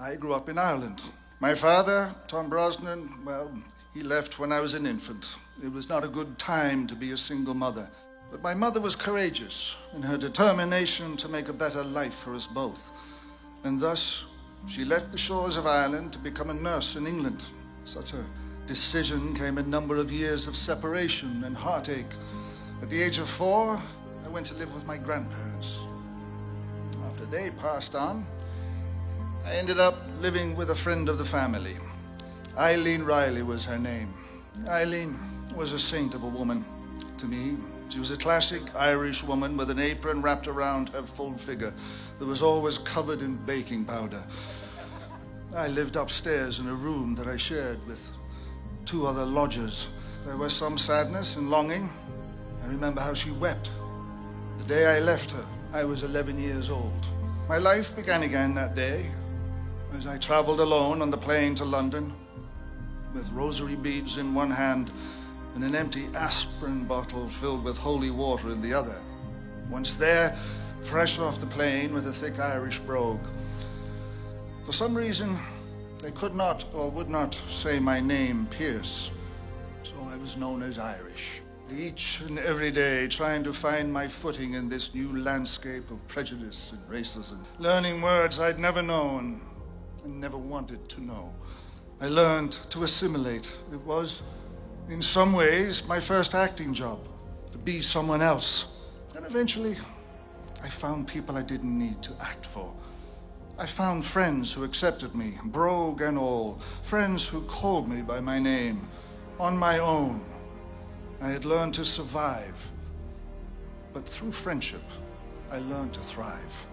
I grew up in Ireland. My father, Tom Brosnan, well, he left when I was an infant. It was not a good time to be a single mother. But my mother was courageous in her determination to make a better life for us both. And thus, she left the shores of Ireland to become a nurse in England. Such a decision came a number of years of separation and heartache. At the age of 4, I went to live with my grandparents. After they passed on, I ended up living with a friend of the family. Eileen Riley was her name. Eileen was a saint of a woman to me. She was a classic Irish woman with an apron wrapped around her full figure that was always covered in baking powder. I lived upstairs in a room that I shared with 2 other lodgers. There was some sadness and longing. I remember how she wept. The day I left her, I was 11 years old. My life began again that day as I traveled alone on the plane to London with rosary beads in one hand and an empty aspirin bottle filled with holy water in the other. Once there, fresh off the plane with a thick Irish brogue. For some reason, they could not or would not say my name, Pierce, so I was known as Irish. Each and every day, trying to find my footing in this new landscape of prejudice and racism, learning words I'd never known and never wanted to know. I learned to assimilate. It was, in some ways, my first acting job, to be someone else. And eventually, I found people I didn't need to act for. I found friends who accepted me, brogue and all, friends who called me by my name, on my own. I had learned to survive, but through friendship, I learned to thrive.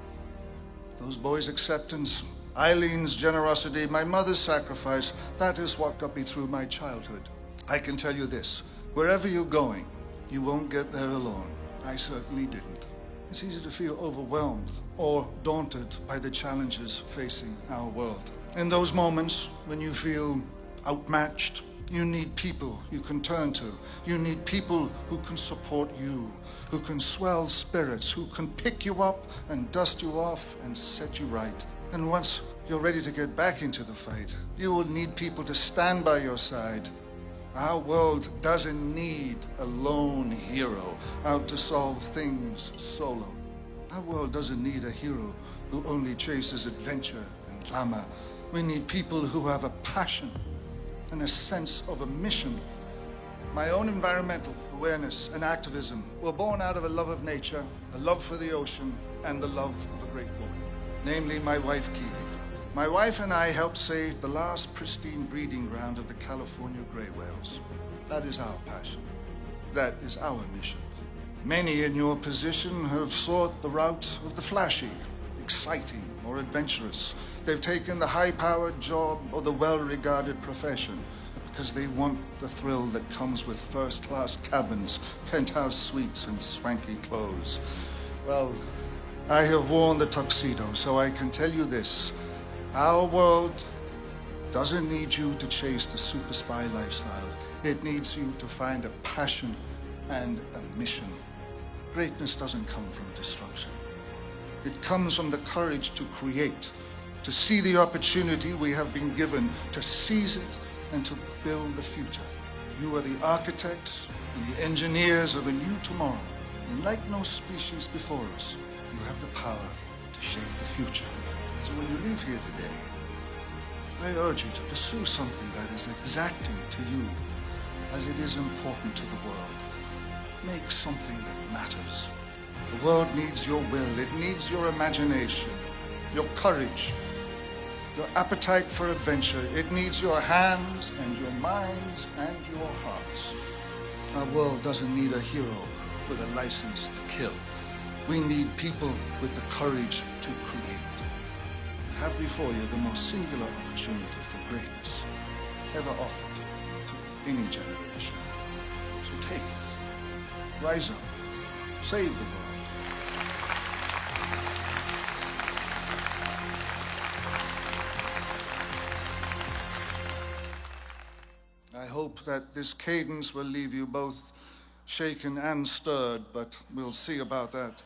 Those boys' acceptance, Eileen's generosity, my mother's sacrifice, that is what got me through my childhood. I can tell you this, wherever you're going, you won't get there alone. I certainly didn't. It's easy to feel overwhelmed or daunted by the challenges facing our world. In those moments when you feel outmatched, you need people you can turn to. You need people who can support you, who can swell spirits, who can pick you up and dust you off and set you right. And once you're ready to get back into the fight, you will need people to stand by your side. Our world doesn't need a lone hero out to solve things solo. Our world doesn't need a hero who only chases adventure and glamour. We need people who have a passion and a sense of a mission. My own environmental awareness and activism were born out of a love of nature, a love for the ocean, and the love of a great woman, namely my wife, Keely. My wife and I helped save the last pristine breeding ground of the California gray whales. That is our passion. That is our mission. Many in your position have sought the route of the flashy, exciting, or adventurous. They've taken the high-powered job or the well-regarded profession because they want the thrill that comes with first-class cabins, penthouse suites, and swanky clothes. Well, I have worn the tuxedo, so I can tell you this. Our world doesn't need you to chase the super spy lifestyle. It needs you to find a passion and a mission. Greatness doesn't come from destruction. It comes from the courage to create, to see the opportunity we have been given, to seize it and to build the future. You are the architects and the engineers of a new tomorrow. And like no species before us, you have the power to shape the future. So when you leave here today, I urge you to pursue something that is exacting to you as it is important to the world. Make something that matters. The world needs your will, it needs your imagination, your courage, your appetite for adventure. It needs your hands and your minds and your hearts. Our world doesn't need a hero with a license to kill. We need people with the courage to create. You have before you the most singular opportunity for greatness ever offered to any generation. So take it. Rise up. Save the world. I hope that this cadence will leave you both shaken and stirred, but we'll see about that.